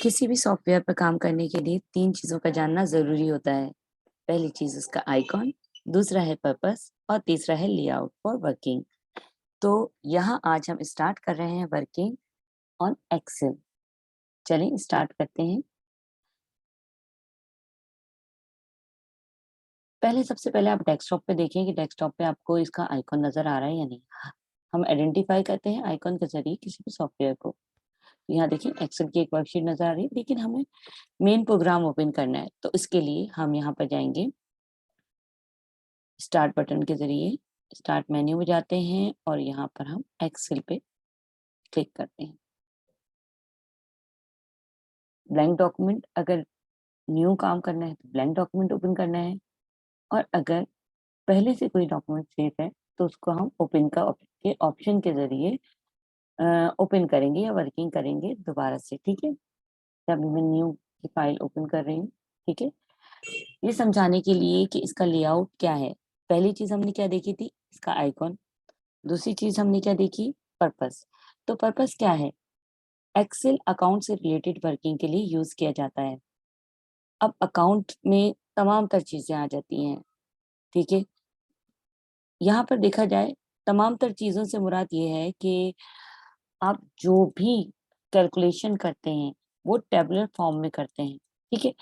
किसी भी सॉफ्टवेयर पर काम करने के लिए 3 चीज़ों का जानना ज़रूरी होता है। पहली चीज़ उसका आइकॉन, दूसरा है पर्पस और तीसरा है लेआउट फॉर वर्किंग। तो यहाँ आज हम स्टार्ट कर रहे हैं वर्किंग ऑन एक्सेल। चलिए स्टार्ट करते हैं। सबसे पहले आप डेस्कटॉप पे देखिए कि डेस्कटॉप पे आपको इसका आइकॉन नज़र आ रहा है या नहीं। हम आइडेंटिफाई करते हैं आइकॉन के ज़रिए किसी भी सॉफ्टवेयर को। यहाँ देखिए एक्सेल की एक वर्कशीट नज़र आ रही है, लेकिन हमें मेन प्रोग्राम ओपन करना है। तो इसके लिए हम यहाँ पर जाएँगे स्टार्ट बटन के ज़रिए स्टार्ट मेन्यू में जाते हैं और यहाँ पर हम एक्सेल पे क्लिक करते हैं। ब्लैंक डॉक्यूमेंट, अगर न्यू काम करना है तो ब्लैंक डॉक्यूमेंट ओपन करना है, और अगर पहले से कोई डॉक्यूमेंट सेव है तो उसको हम ओपन का के ऑप्शन के ज़रिए ओपन करेंगे या वर्किंग करेंगे दोबारा से। ठीक है, तो अभी मैं न्यू की फाइल ओपन कर रही हूँ। ठीक है, ये समझाने के लिए कि इसका लेआउट क्या है। पहली चीज़ हमने क्या देखी थी, इसका आइकॉन। दूसरी चीज़ हमने क्या देखी, पर्पस। तो पर्पस क्या है, एक्सेल अकाउंट से रिलेटेड वर्किंग के लिए यूज किया जाता है। अब अकाउंट में तमाम तर चीजें आ जाती हैं। ठीक है, यहाँ पर देखा जाए तमाम तर चीजों से मुराद ये है कि आप जो भी कैलकुलेशन करते हैं वो टेबुलर फॉर्म में करते हैं। ठीक है,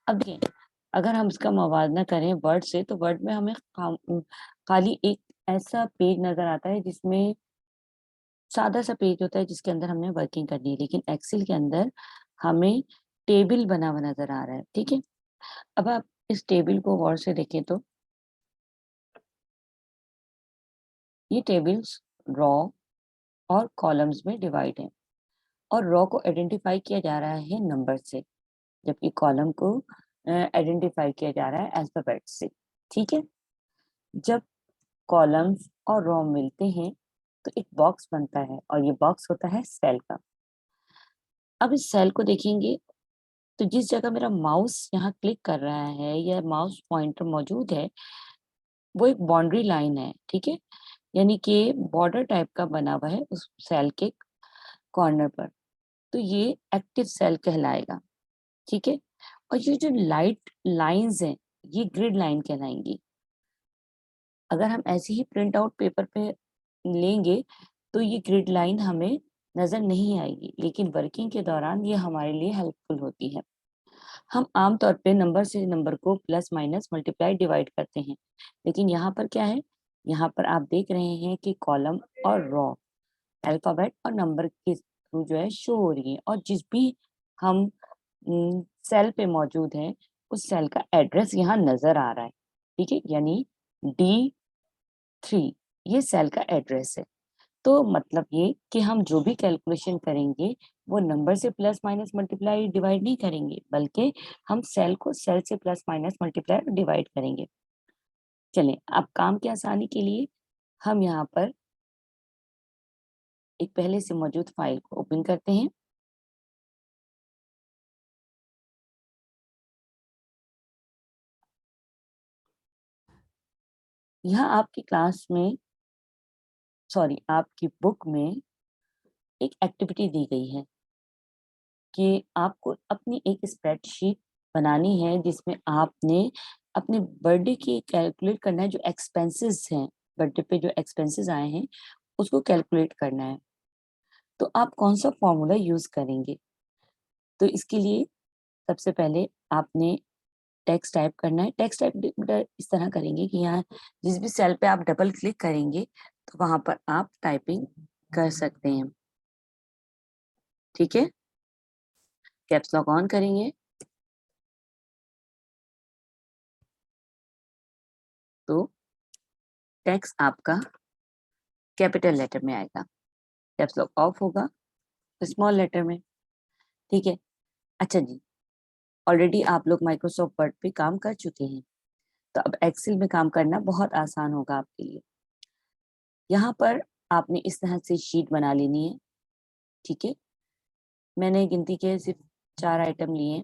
अब देखिए अगर हम इसका मवाजना करें वर्ड से, तो वर्ड में हमें खाली एक ऐसा पेज नजर आता है जिसमें सादा सा पेज होता है जिसके अंदर हमने वर्किंग करनी है, लेकिन एक्सेल के अंदर हमें टेबल बना हुआ नजर आ रहा है। ठीक है, अब आप इस टेबल को गौर से देखें तो ये टेबल्स रॉ और कॉलम्स में डिवाइड हैं, और रॉ को आइडेंटिफाई किया जा रहा है नंबर से, जबकि कॉलम को आइडेंटिफाई किया जा रहा है अल्फाबेट से। ठीक है, जब कॉलम्स और रॉ मिलते हैं तो एक बॉक्स बनता है, और ये बॉक्स होता है सेल का। अब इस सेल को देखेंगे तो जिस जगह मेरा माउस यहाँ क्लिक कर रहा है या माउस पॉइंटर मौजूद है, वो एक बाउंड्री लाइन है। ठीक है, यानी कि बॉर्डर टाइप का बना हुआ है उस सेल के कॉर्नर पर, तो ये एक्टिव सेल कहलाएगा। ठीक है, और ये जो लाइट लाइंस हैं ये ग्रिड लाइन कहलाएंगी। अगर हम ऐसे ही प्रिंट आउट पेपर पे लेंगे तो ये ग्रिड लाइन हमें नजर नहीं आएगी, लेकिन वर्किंग के दौरान ये हमारे लिए हेल्पफुल होती है। हम आमतौर पे नंबर से नंबर को प्लस माइनस मल्टीप्लाई डिवाइड करते हैं, लेकिन यहाँ पर क्या है, यहाँ पर आप देख रहे हैं कि कॉलम और रॉ अल्फाबेट और नंबर के थ्रू जो है शो हो रही है, और जिस भी हम सेल पे मौजूद है उस सेल का एड्रेस यहाँ नजर आ रहा है। ठीक है, यानी D3 ये सेल का एड्रेस है। तो मतलब ये कि हम जो भी कैलकुलेशन करेंगे वो नंबर से प्लस माइनस मल्टीप्लाई डिवाइड नहीं करेंगे, बल्कि हम सेल को सेल से प्लस माइनस मल्टीप्लाई डिवाइड करेंगे। चलें, अब काम की आसानी के लिए हम यहाँ पर एक पहले से मौजूद फाइल को ओपन करते हैं। यहाँ आपकी क्लास में, सॉरी आपकी बुक में एक एक्टिविटी दी गई है कि आपको अपनी एक स्प्रेडशीट बनानी है जिसमें आपने अपने बर्थडे की कैलकुलेट करना है, जो एक्सपेंसेस हैं, बर्थडे पे जो एक्सपेंसेस आए हैं उसको कैलकुलेट करना है। तो आप कौन सा फॉर्मूला यूज करेंगे? तो इसके लिए सबसे पहले आपने टेक्स्ट टाइप करना है। टेक्स्ट टाइप इस तरह करेंगे कि यहाँ जिस भी सेल पे आप डबल क्लिक करेंगे तो वहां पर आप टाइपिंग कर सकते हैं। ठीक है, कैप्स लॉक ऑन करेंगे तो टेक्स्ट आपका कैपिटल लेटर में आएगा, कैप्स लॉक ऑफ होगा तो स्मॉल लेटर में। ठीक है, अच्छा जी, ऑलरेडी आप लोग माइक्रोसॉफ्ट वर्ड पे काम कर चुके हैं, तो अब एक्सेल में काम करना बहुत आसान होगा आपके लिए। यहाँ पर आपने इस तरह से शीट बना लेनी है। ठीक है, मैंने गिनती के सिर्फ 4 आइटम लिए,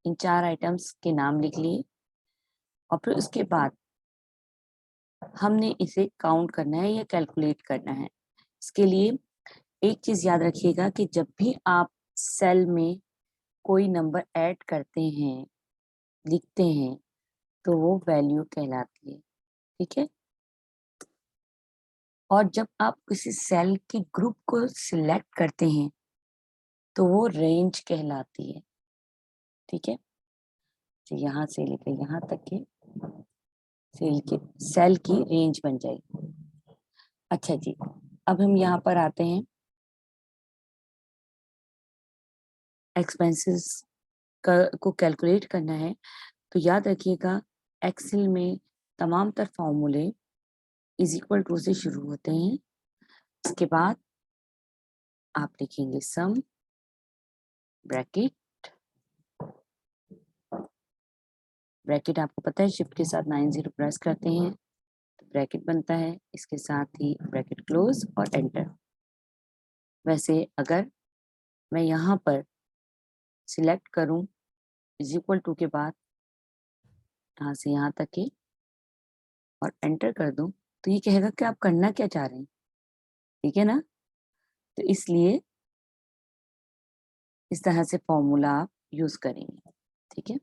इन 4 आइटम्स के नाम लिख लिए, और फिर उसके बाद हमने इसे काउंट करना है या कैलकुलेट करना है। इसके लिए एक चीज याद रखिएगा कि जब भी आप सेल में कोई नंबर ऐड करते हैं, लिखते हैं, तो वो वैल्यू कहलाती है, ठीक है? और जब आप किसी सेल के ग्रुप को सिलेक्ट करते हैं, तो वो रेंज कहलाती है, ठीक है? तो यहाँ से लेकर यहाँ तक के सेल की रेंज बन जाएगी। अच्छा जी, अब हम यहाँ पर आते हैं, एक्सपेंसेस को कैलकुलेट करना है, तो याद रखिएगा एक्सेल में तमाम तर फॉर्मूले इज इक्वल टू से शुरू होते हैं। इसके बाद आप लिखेंगे सम ब्रैकेट, ब्रैकेट आपको पता है शिफ्ट के साथ 90 प्रेस करते हैं तो ब्रैकेट बनता है, इसके साथ ही ब्रैकेट क्लोज और एंटर। वैसे अगर मैं यहाँ पर सिलेक्ट करूँ इज इक्वल टू के बाद यहाँ से यहाँ तक के और एंटर कर दूं, तो ये कहेगा कि आप करना क्या चाह रहे हैं, ठीक है ना? तो इसलिए इस तरह से फॉर्मूला आप यूज करेंगे, ठीक है?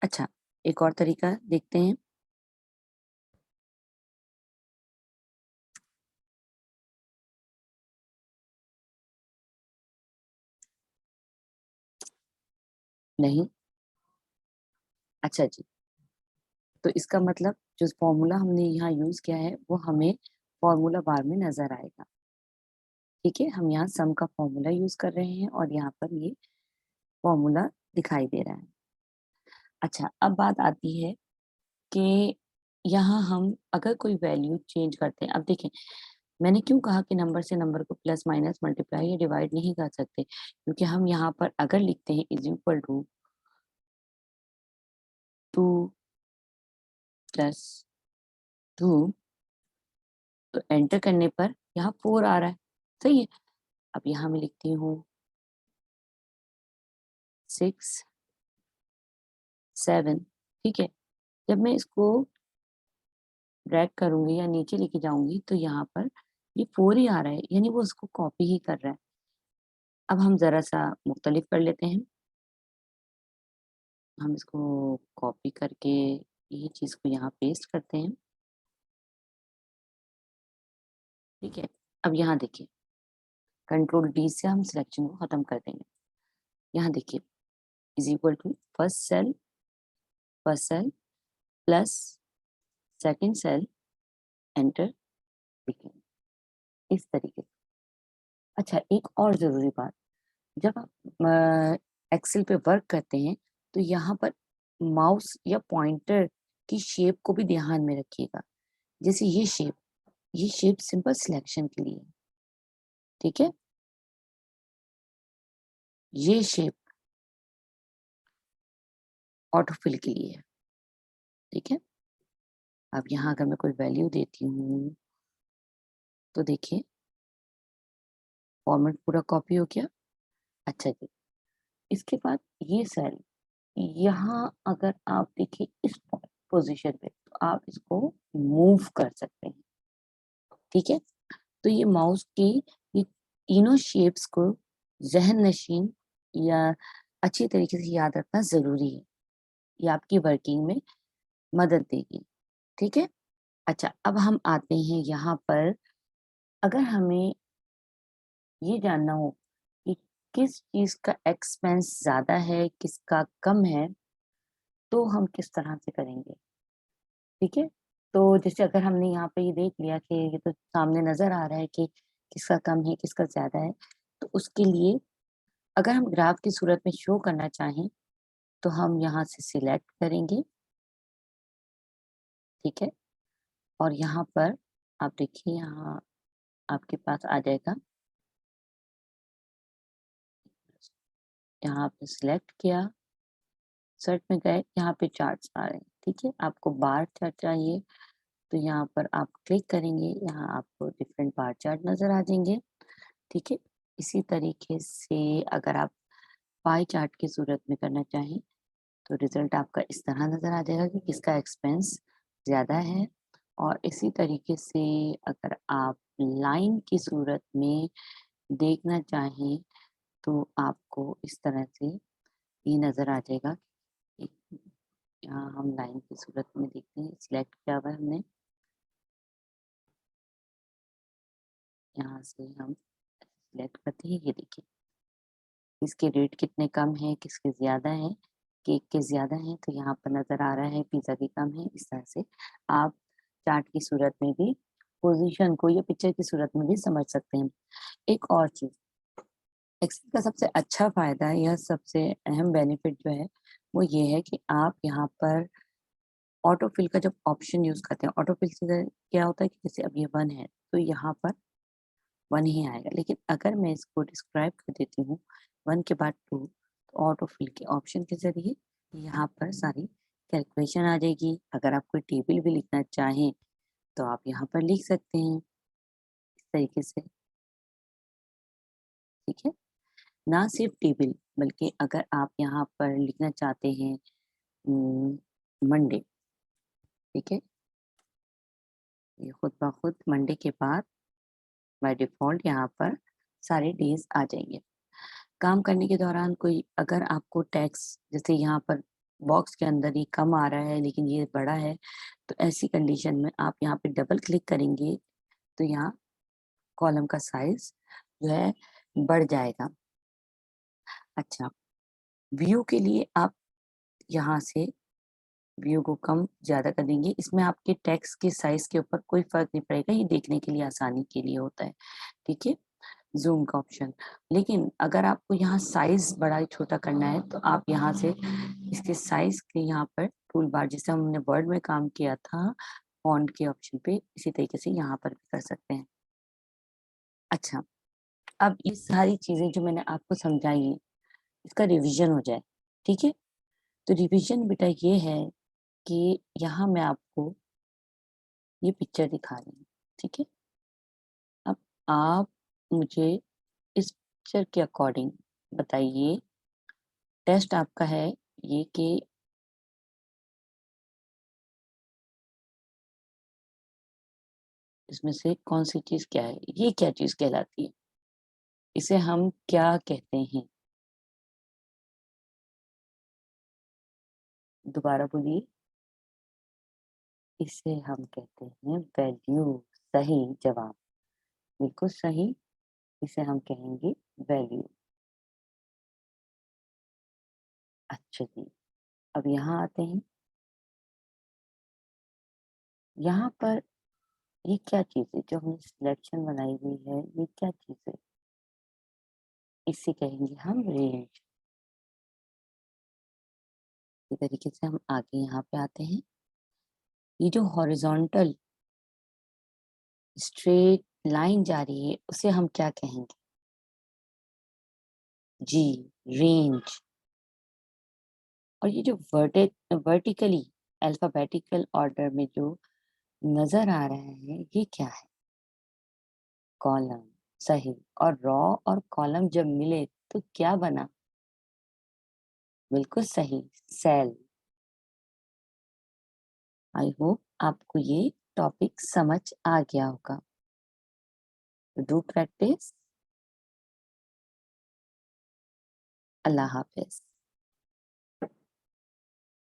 अच्छा, एक और तरीका देखते हैं। नहीं, अच्छा जी, तो इसका मतलब जो फॉर्मूला हमने यहाँ यूज किया है वो हमें फॉर्मूला बार में नजर आएगा, ठीक है? हम यहाँ सम का फॉर्मूला यूज कर रहे हैं और यहाँ पर ये फॉर्मूला दिखाई दे रहा है। अच्छा, अब बात आती है कि यहाँ हम अगर कोई वैल्यू चेंज करते हैं, अब देखें मैंने क्यों कहा कि नंबर से नंबर को प्लस माइनस मल्टीप्लाई या डिवाइड नहीं कर सकते, क्योंकि हम यहाँ पर अगर लिखते हैं इज इक्वल टू 2 + 2 तो एंटर करने पर यहाँ 4 आ रहा है, सही है? अब यहाँ मैं लिखती हूँ 6 7, ठीक है? जब मैं इसको ड्रैग करूंगी या नीचे लेके जाऊंगी तो यहाँ पर ये 4 ही आ रहा है, यानी वो उसको कॉपी ही कर रहा है। अब हम जरा सा मुख्तलिफ कर लेते हैं, हम इसको कॉपी करके ये चीज को यहाँ पेस्ट करते हैं, ठीक है? अब यहाँ देखिए कंट्रोल डी से हम सिलेक्शन को खत्म कर देंगे। यहाँ देखिए is equal to first cell plus second cell enter, लिखेंगे इस तरीके से। अच्छा, एक और जरूरी बात, जब आप एक्सेल पे वर्क करते हैं तो यहाँ पर माउस या पॉइंटर की शेप को भी ध्यान में रखिएगा। जैसे ये शेप सिंपल सिलेक्शन के लिए है, ठीक है? ये शेप ऑटोफिल के लिए है, ठीक है? अब यहाँ अगर मैं कोई वैल्यू देती हूँ तो देखिए फॉर्मेट पूरा कॉपी हो गया। अच्छा जी, इसके बाद ये सेल यहाँ अगर आप देखिए इस पोजीशन पे तो आप इसको मूव कर सकते हैं, ठीक है? तो ये माउस की ये तीनों शेप्स को जहन नशीन या अच्छी तरीके से याद रखना जरूरी है, ये आपकी वर्किंग में मदद देगी, ठीक है? अच्छा, अब हम आते हैं यहाँ पर, अगर हमें ये जानना हो कि किस चीज का एक्सपेंस ज्यादा है किसका कम है, तो हम किस तरह से करेंगे, ठीक है? तो जैसे अगर हमने यहाँ पे ये देख लिया कि ये तो सामने नजर आ रहा है कि किसका कम है किसका ज्यादा है, तो उसके लिए अगर हम ग्राफ की सूरत में शो करना चाहें तो हम यहाँ से सिलेक्ट करेंगे, ठीक है? और यहाँ पर आप देखिए यहाँ आपके पास आ जाएगा, यहाँ आपने सिलेक्ट किया, सर्च में गए, यहाँ पे चार्ट्स आ रहे हैं, ठीक है? आपको बार चार्ट चाहिए तो यहाँ पर आप क्लिक करेंगे, यहाँ आपको डिफरेंट बार चार्ट नजर आ जाएंगे, ठीक है? इसी तरीके से अगर आप पाई चार्ट की सूरत में करना चाहें तो रिजल्ट आपका इस तरह नजर आ जाएगा कि किसका एक्सपेंस ज़्यादा है। और इसी तरीके से अगर आप लाइन की सूरत में देखना चाहें तो आपको इस तरह से ये नज़र आ जाएगा। एक यहाँ हम लाइन की सूरत में देखते हैं, सिलेक्ट किया हुआ है हमने। यहाँ से हम सिलेक्ट करते हैं, ये देखिए इसके रेट कितने कम है, किसके ज़्यादा है। केक के ज़्यादा हैं तो यहाँ पर नज़र आ रहा है, पिज़्ज़ा के कम है। इस तरह से आप चार्ट की सूरत में भी पोज़ीशन को या पिक्चर की सूरत में भी समझ सकते हैं। एक और चीज़, एक्सेल का सबसे अच्छा फ़ायदा या सबसे अहम बेनिफिट जो है, वो ये है कि आप यहाँ पर ऑटो फिल का जब ऑप्शन यूज़ करते हैं, ऑटो फिल से क्या होता है कि जैसे अब ये 1 है, तो यहाँ पर 1 ही आएगा। लेकिन अगर मैं इसको डिस्क्राइब कर देती हूँ 1 के बाद 2, तो ऑटो फिल के ऑप्शन के ज़रिए यहाँ पर सारी कैलकुलेशन आ जाएगी। अगर आप कोई टेबल भी लिखना चाहें, तो आप यहाँ पर लिख सकते हैं, इस तरीके से, ठीक है? ना सिर्फ टेबल, बल्कि अगर आप यहाँ पर लिखना चाहते हैं उम, मंडे, ठीक है? ये खुद ब खुद मंडे के बाद बाय डिफ़ॉल्ट यहाँ पर सारे डेज़ आ जाएँगे। काम करने के दौरान कोई अगर आपको टैक्स जैसे यहाँ पर बॉक्स के अंदर ये कम आ रहा है लेकिन ये बड़ा है, तो ऐसी कंडीशन में आप यहाँ पे डबल क्लिक करेंगे, तो यहाँ कॉलम का साइज़ जो है बढ़ जाएगा। अच्छा, व्यू के लिए आप यहाँ से व्यू को कम ज़्यादा कर देंगे। इसमें आपके टेक्स्ट के साइज़ के ऊपर कोई फ़र्क नहीं पड़ेगा, ये देखने के लिए आसानी के लिए होता है, ठीक है? ज़ूम का ऑप्शन। लेकिन अगर आपको यहाँ साइज़ बड़ा-छोटा करना है, तो आप यहाँ से इसके साइज़ के यहाँ पर टूल बार जैसे हमने वर्ड में काम किया था, फ़ॉन्ट के ऑप्शन पे, इसी तरीके से यहाँ पर भी कर सकते हैं। अच्छा, अब ये सारी चीज़ें जो मैंने आपको समझाई हैं, इसका रिवीजन हो जाए, ठीक है? तो रिवीजन बेटा ये है कि यहाँ मैं आपको ये पिक्चर दिखा रही हूँ, ठीक है? अब आप मुझे इस पिक्चर के अकॉर्डिंग बताइए, टेस्ट आपका है ये कि इसमें से कौन-सी चीज़ क्या है? ये क्या चीज़ कहलाती है? इसे हम क्या कहते हैं? दोबारा बोलिए। इसे हम कहते हैं वैल्यू, सही जवाब, बिल्कुल सही, इसे हम कहेंगे वैल्यू। अच्छा जी, अब यहाँ आते हैं, यहाँ पर ये क्या चीज़ है जो हमने सिलेक्शन बनाई हुई है, ये क्या चीज़ है? इसे कहेंगे हम रेंज। इसी तरीके से हम आगे यहाँ पे आते हैं, ये जो हॉरिज़ॉन्टल स्ट्रेट लाइन जा रही है, उसे हम क्या कहेंगे? जी, रेंज। और ये जो वर्टिकली अल्फ़ाबेटिकल ऑर्डर में जो नज़र आ रहा है, ये क्या है? कॉलम, सही। और रॉ और कॉलम जब मिले तो क्या बना? बिल्कुल सही, सेल। आई होप आपको ये टॉपिक समझ आ गया होगा। Do practice. अल्लाह हाफ़िज़।